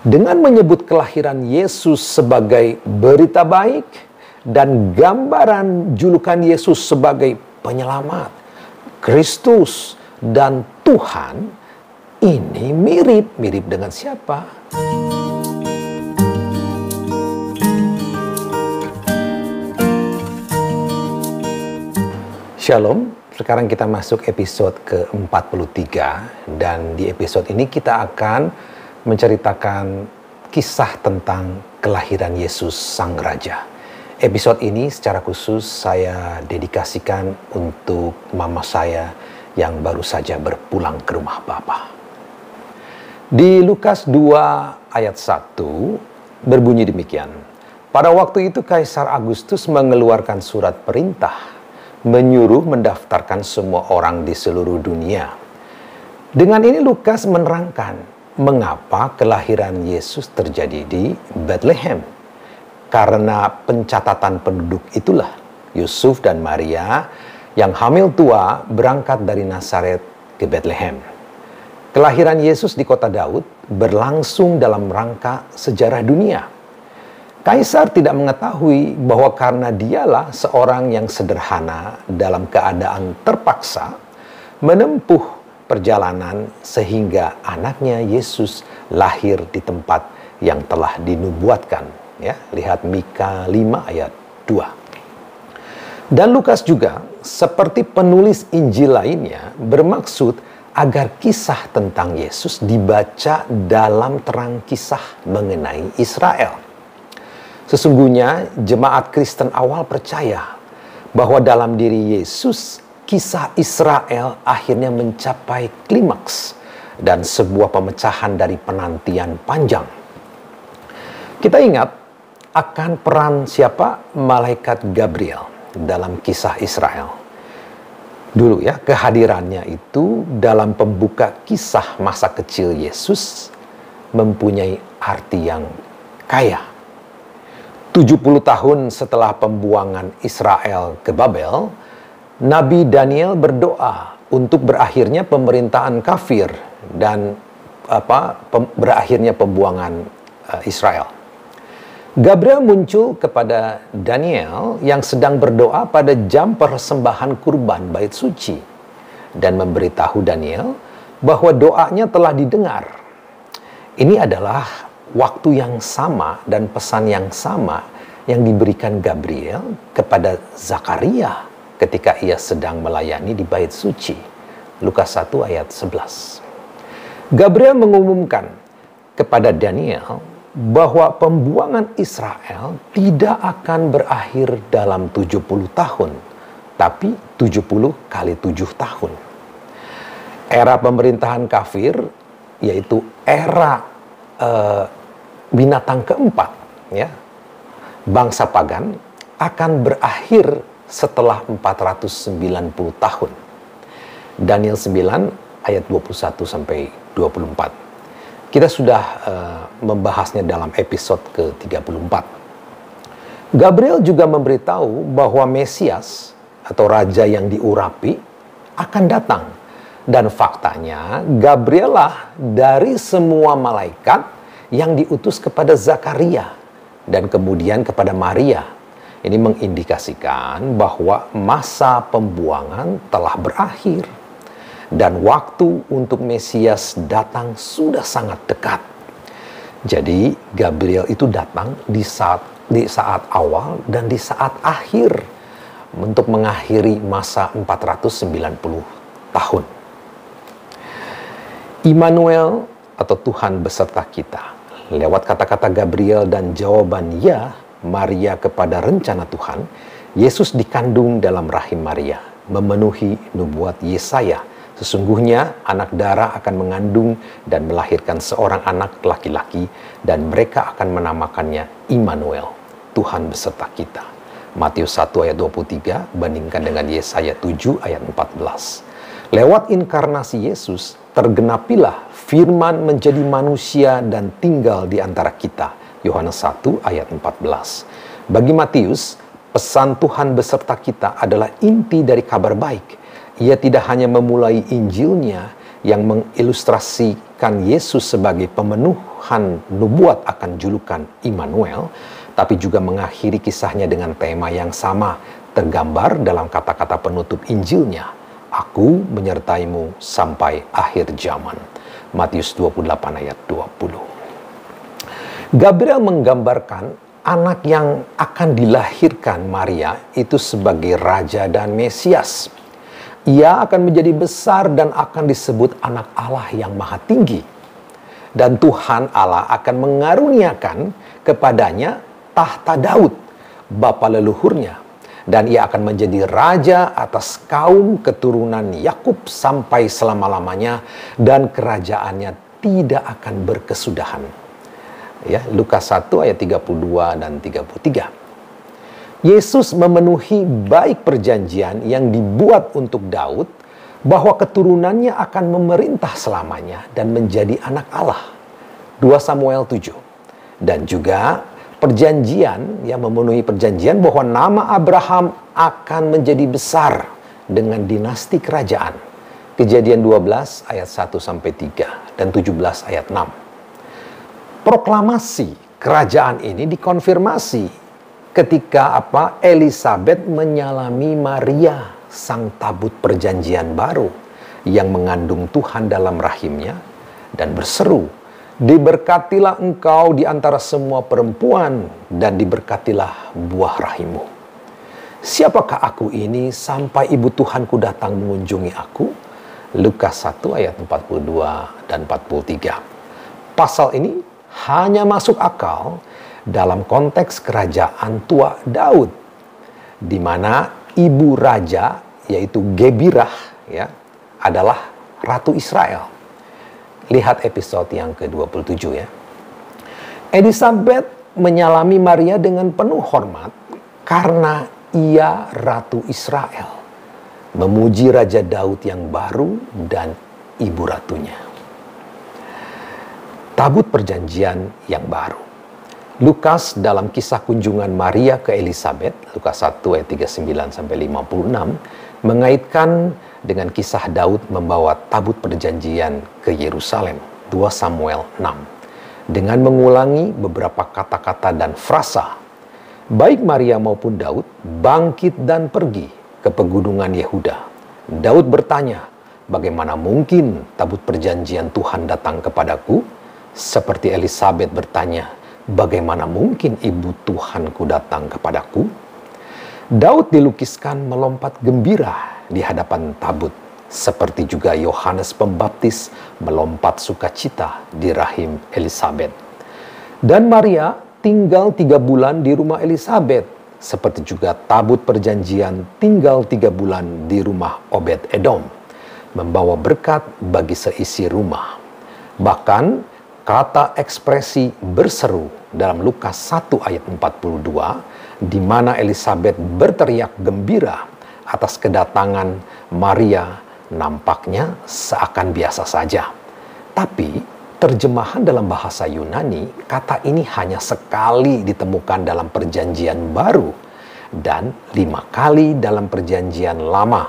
Dengan menyebut kelahiran Yesus sebagai berita baik dan gambaran julukan Yesus sebagai penyelamat, Kristus, dan Tuhan, ini mirip dengan siapa? Shalom, sekarang kita masuk episode ke-43 dan di episode ini kita akan menceritakan kisah tentang kelahiran Yesus Sang Raja. Episode ini secara khusus saya dedikasikan untuk mama saya yang baru saja berpulang ke rumah Bapa. Di Lukas 2 ayat 1 berbunyi demikian. Pada waktu itu Kaisar Agustus mengeluarkan surat perintah menyuruh mendaftarkan semua orang di seluruh dunia. Dengan ini Lukas menerangkan mengapa kelahiran Yesus terjadi di Bethlehem. Karena pencatatan penduduk itulah Yusuf dan Maria yang hamil tua berangkat dari Nazaret ke Bethlehem. Kelahiran Yesus di kota Daud berlangsung dalam rangka sejarah dunia. Kaisar tidak mengetahui bahwa karena dialah seorang yang sederhana dalam keadaan terpaksa menempuh perjalanan sehingga anaknya Yesus lahir di tempat yang telah dinubuatkan. Ya, lihat Mika 5 ayat 2. Dan Lukas juga seperti penulis Injil lainnya bermaksud agar kisah tentang Yesus dibaca dalam terang kisah mengenai Israel. Sesungguhnya jemaat Kristen awal percaya bahwa dalam diri Yesus kisah Israel akhirnya mencapai klimaks dan sebuah pemecahan dari penantian panjang. Kita ingat akan peran siapa? Malaikat Gabriel dalam kisah Israel. Dulu ya, kehadirannya itu dalam pembuka kisah masa kecil Yesus mempunyai arti yang kaya. 70 tahun setelah pembuangan Israel ke Babel, Nabi Daniel berdoa untuk berakhirnya pemerintahan kafir dan berakhirnya pembuangan Israel. Gabriel muncul kepada Daniel yang sedang berdoa pada jam persembahan kurban bait suci dan memberitahu Daniel bahwa doanya telah didengar. Ini adalah waktu yang sama dan pesan yang sama yang diberikan Gabriel kepada Zakaria ketika ia sedang melayani di bait suci. Lukas 1 ayat 11. Gabriel mengumumkan kepada Daniel bahwa pembuangan Israel tidak akan berakhir dalam 70 tahun, tapi 70 kali 7 tahun. Era pemerintahan kafir, yaitu era binatang keempat, ya, bangsa pagan, akan berakhir setelah 490 tahun. Daniel 9 ayat 21 sampai 24. Kita sudah membahasnya dalam episode ke-34. Gabriel juga memberitahu bahwa Mesias atau raja yang diurapi akan datang. Dan faktanya Gabriel lah dari semua malaikat yang diutus kepada Zakaria dan kemudian kepada Maria. Ini mengindikasikan bahwa masa pembuangan telah berakhir dan waktu untuk Mesias datang sudah sangat dekat. Jadi Gabriel itu datang di saat awal dan di saat akhir untuk mengakhiri masa 490 tahun. Immanuel atau Tuhan beserta kita. Lewat kata-kata Gabriel dan jawaban ya Maria kepada rencana Tuhan, Yesus dikandung dalam rahim Maria, memenuhi nubuat Yesaya. Sesungguhnya anak darah akan mengandung dan melahirkan seorang anak laki-laki dan mereka akan menamakannya Immanuel, Tuhan beserta kita. Matius 1 ayat 23 bandingkan dengan Yesaya 7 ayat 14. Lewat inkarnasi Yesus, tergenapilah firman menjadi manusia dan tinggal di antara kita. Yohanes 1 ayat 14. Bagi Matius, pesan Tuhan beserta kita adalah inti dari kabar baik. Ia tidak hanya memulai Injilnya, yang mengilustrasikan Yesus sebagai pemenuhan nubuat akan julukan Immanuel, tapi juga mengakhiri kisahnya dengan tema yang sama, tergambar dalam kata-kata penutup Injilnya, "Aku menyertaimu sampai akhir zaman." Matius 28 ayat 20. Gabriel menggambarkan anak yang akan dilahirkan Maria itu sebagai Raja dan Mesias. Ia akan menjadi besar dan akan disebut anak Allah yang Maha Tinggi. Dan Tuhan Allah akan mengaruniakan kepadanya tahta Daud, bapa leluhurnya. Dan ia akan menjadi raja atas kaum keturunan Yakub sampai selama-lamanya, dan kerajaannya tidak akan berkesudahan. Ya, Lukas 1 ayat 32 dan 33. Yesus memenuhi baik perjanjian yang dibuat untuk Daud bahwa keturunannya akan memerintah selamanya dan menjadi anak Allah. 2 Samuel 7. Dan juga perjanjian yang memenuhi perjanjian bahwa nama Abraham akan menjadi besar dengan dinasti kerajaan. Kejadian 12 ayat 1 sampai 3 dan 17 ayat 6. Proklamasi kerajaan ini dikonfirmasi ketika Elizabeth menyalami Maria, sang tabut perjanjian baru yang mengandung Tuhan dalam rahimnya, dan berseru, "Diberkatilah engkau di antara semua perempuan, dan diberkatilah buah rahimmu." Siapakah aku ini sampai ibu Tuhanku datang mengunjungi aku? Lukas 1 ayat 42 dan 43. Pasal ini hanya masuk akal dalam konteks kerajaan tua Daud, di mana ibu raja, yaitu Gebirah, ya, adalah Ratu Israel. Lihat episode yang ke-27 ya. Elizabeth menyalami Maria dengan penuh hormat karena ia Ratu Israel, memuji Raja Daud yang baru dan ibu ratunya. Tabut perjanjian yang baru. Lukas dalam kisah kunjungan Maria ke Elizabeth, Lukas 1 ayat 39 sampai 56, mengaitkan dengan kisah Daud membawa tabut perjanjian ke Yerusalem, 2 Samuel 6, dengan mengulangi beberapa kata-kata dan frasa. Baik Maria maupun Daud bangkit dan pergi ke pegunungan Yehuda. Daud bertanya, "Bagaimana mungkin tabut perjanjian Tuhan datang kepadaku?" Seperti Elizabeth bertanya, "Bagaimana mungkin ibu Tuhanku datang kepadaku?" Daud dilukiskan melompat gembira di hadapan tabut, seperti juga Yohanes Pembaptis melompat sukacita di rahim Elizabeth. Dan Maria tinggal 3 bulan di rumah Elizabeth, seperti juga tabut perjanjian tinggal 3 bulan di rumah Obed Edom, membawa berkat bagi seisi rumah. Bahkan kata ekspresi berseru dalam Lukas 1 ayat 42, di mana Elizabeth berteriak gembira atas kedatangan Maria, nampaknya seakan biasa saja. Tapi terjemahan dalam bahasa Yunani, kata ini hanya sekali ditemukan dalam perjanjian baru dan 5 kali dalam perjanjian lama.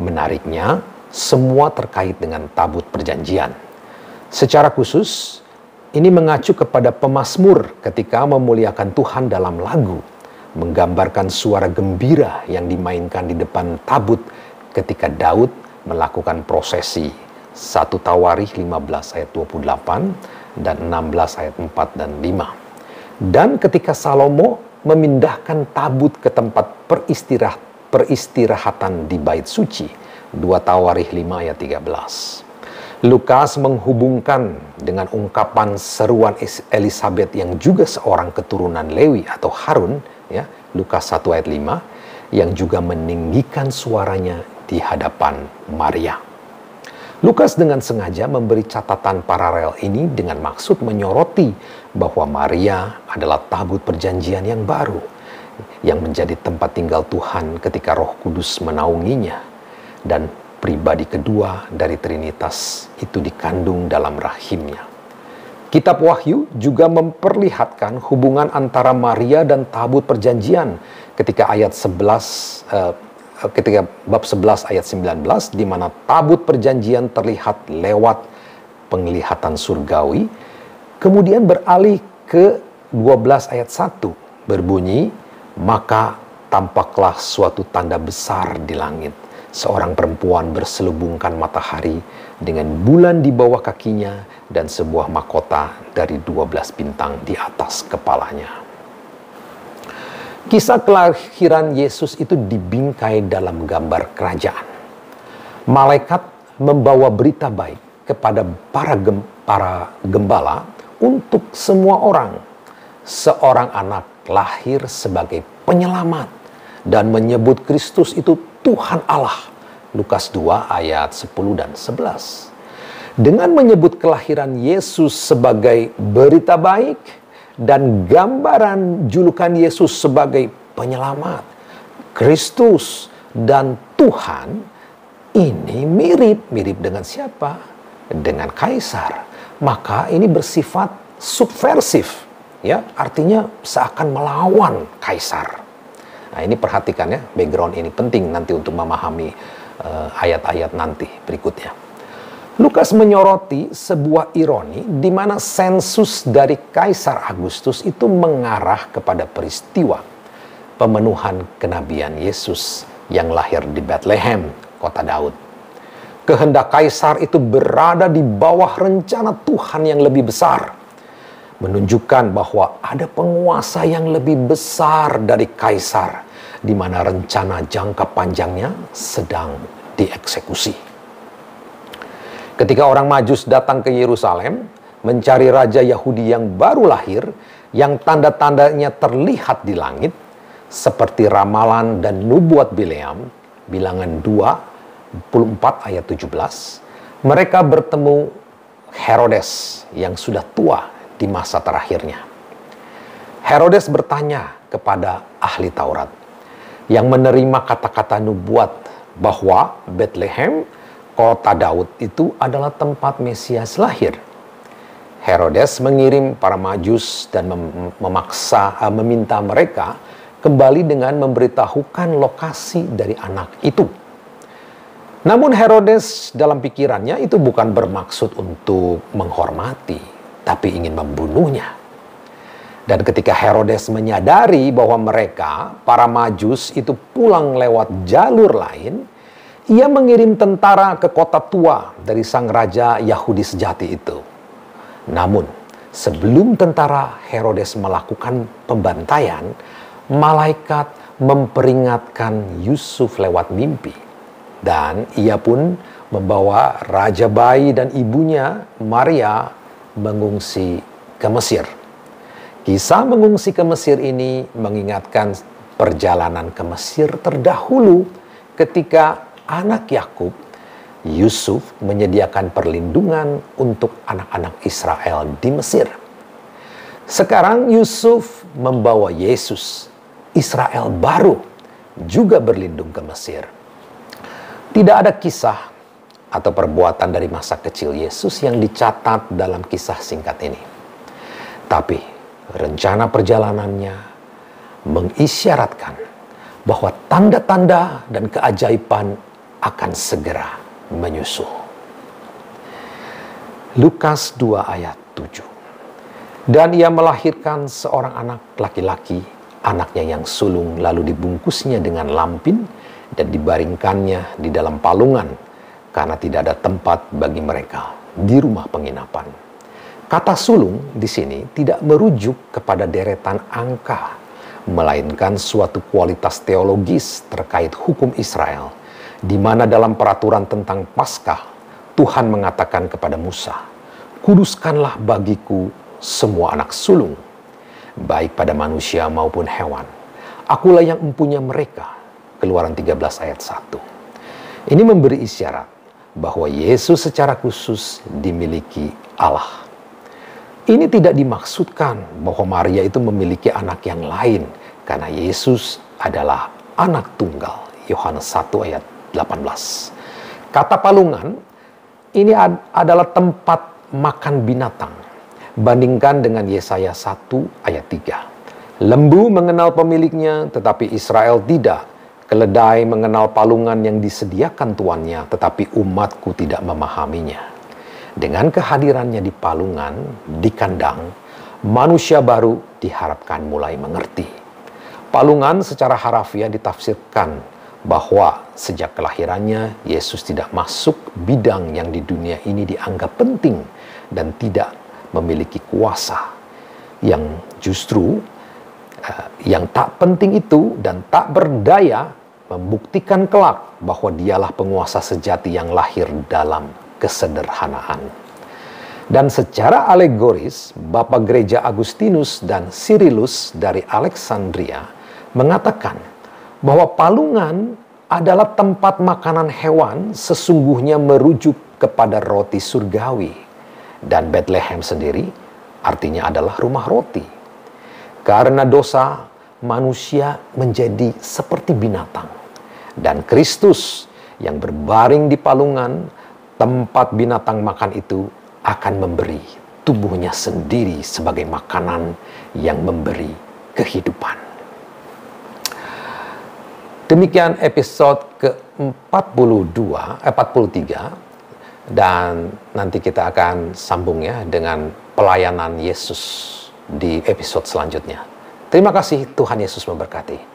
Menariknya, semua terkait dengan tabut perjanjian. Secara khusus, ini mengacu kepada pemazmur ketika memuliakan Tuhan dalam lagu, menggambarkan suara gembira yang dimainkan di depan tabut ketika Daud melakukan prosesi. 1 Tawarikh 15 ayat 28 dan 16 ayat 4 dan 5. Dan ketika Salomo memindahkan tabut ke tempat peristirahatan di bait suci, 2 Tawarikh 5 ayat 13. Lukas menghubungkan dengan ungkapan seruan Elizabeth yang juga seorang keturunan Lewi atau Harun, ya, Lukas 1 ayat 5, yang juga meninggikan suaranya di hadapan Maria. Lukas dengan sengaja memberi catatan paralel ini dengan maksud menyoroti bahwa Maria adalah tabut perjanjian yang baru, yang menjadi tempat tinggal Tuhan ketika Roh Kudus menaunginya, dan pribadi kedua dari Trinitas itu dikandung dalam rahimnya. Kitab Wahyu juga memperlihatkan hubungan antara Maria dan tabut perjanjian ketika ayat 11 ketika bab 11 ayat 19, di mana tabut perjanjian terlihat lewat penglihatan surgawi, kemudian beralih ke 12 ayat 1, berbunyi, maka tampaklah suatu tanda besar di langit. Seorang perempuan berselubungkan matahari dengan bulan di bawah kakinya dan sebuah mahkota dari 12 bintang di atas kepalanya. Kisah kelahiran Yesus itu dibingkai dalam gambar kerajaan. Malaikat membawa berita baik kepada para gembala untuk semua orang. Seorang anak lahir sebagai penyelamat dan menyebut Kristus itu Tuhan Allah. Lukas 2 ayat 10 dan 11. Dengan menyebut kelahiran Yesus sebagai berita baik dan gambaran julukan Yesus sebagai penyelamat, Kristus dan Tuhan, ini mirip dengan siapa? Dengan kaisar. Maka ini bersifat subversif, ya, artinya seakan melawan kaisar. Nah, ini perhatikan ya, background ini penting nanti untuk memahami ayat-ayat nanti berikutnya. Lukas menyoroti sebuah ironi di mana sensus dari Kaisar Agustus itu mengarah kepada peristiwa pemenuhan kenabian Yesus yang lahir di Bethlehem, kota Daud. Kehendak Kaisar itu berada di bawah rencana Tuhan yang lebih besar, menunjukkan bahwa ada penguasa yang lebih besar dari Kaisar, di mana rencana jangka panjangnya sedang dieksekusi. Ketika orang Majus datang ke Yerusalem mencari raja Yahudi yang baru lahir, yang tanda-tandanya terlihat di langit, seperti ramalan dan nubuat Bileam, Bilangan 24 ayat 17, mereka bertemu Herodes yang sudah tua di masa terakhirnya. Herodes bertanya kepada ahli Taurat yang menerima kata-kata nubuat bahwa Bethlehem, kota Daud itu adalah tempat Mesias lahir. Herodes mengirim para Majus dan meminta mereka kembali dengan memberitahukan lokasi dari anak itu. Namun Herodes dalam pikirannya itu bukan bermaksud untuk menghormati, tapi ingin membunuhnya. Dan ketika Herodes menyadari bahwa mereka, para Majus, itu pulang lewat jalur lain, ia mengirim tentara ke kota tua dari sang raja Yahudi sejati itu. Namun, sebelum tentara Herodes melakukan pembantaian, malaikat memperingatkan Yusuf lewat mimpi. Dan ia pun membawa raja bayi dan ibunya, Maria, mengungsi ke Mesir. Kisah mengungsi ke Mesir ini mengingatkan perjalanan ke Mesir terdahulu ketika anak Yakub, Yusuf, menyediakan perlindungan untuk anak-anak Israel di Mesir. Sekarang Yusuf membawa Yesus, Israel baru, juga berlindung ke Mesir. Tidak ada kisah atau perbuatan dari masa kecil Yesus yang dicatat dalam kisah singkat ini. Tapi rencana perjalanannya mengisyaratkan bahwa tanda-tanda dan keajaiban akan segera menyusul. Lukas 2 ayat 7. Dan ia melahirkan seorang anak laki-laki, anaknya yang sulung, lalu dibungkusnya dengan lampin dan dibaringkannya di dalam palungan karena tidak ada tempat bagi mereka di rumah penginapan. Kata sulung di sini tidak merujuk kepada deretan angka, melainkan suatu kualitas teologis terkait hukum Israel, di mana dalam peraturan tentang Paskah, Tuhan mengatakan kepada Musa, "Kuduskanlah bagiku semua anak sulung, baik pada manusia maupun hewan. Akulah yang mempunyai mereka." Keluaran 13 ayat 1. Ini memberi isyarat bahwa Yesus secara khusus dimiliki Allah. Ini tidak dimaksudkan bahwa Maria itu memiliki anak yang lain, karena Yesus adalah anak tunggal. Yohanes 1 ayat 18. Kata palungan ini adalah tempat makan binatang. Bandingkan dengan Yesaya 1 ayat 3. Lembu mengenal pemiliknya, tetapi Israel tidak, Keledai mengenal palungan yang disediakan tuannya, tetapi umatku tidak memahaminya. Dengan kehadirannya di palungan, di kandang, manusia baru diharapkan mulai mengerti. Palungan secara harafiah ditafsirkan bahwa sejak kelahirannya, Yesus tidak masuk bidang yang di dunia ini dianggap penting dan tidak memiliki kuasa. Yang justru yang tak penting itu dan tak berdaya membuktikan kelak bahwa dialah penguasa sejati yang lahir dalam kesederhanaan. Dan secara alegoris, Bapak Gereja Agustinus dan Cyrillus dari Alexandria mengatakan bahwa palungan adalah tempat makanan hewan sesungguhnya merujuk kepada roti surgawi. Dan Bethlehem sendiri artinya adalah rumah roti. Karena dosa, manusia menjadi seperti binatang. Dan Kristus yang berbaring di palungan, tempat binatang makan itu, akan memberi tubuhnya sendiri sebagai makanan yang memberi kehidupan. Demikian episode ke-43, dan nanti kita akan sambung ya dengan pelayanan Yesus di episode selanjutnya. Terima kasih, Tuhan Yesus memberkati.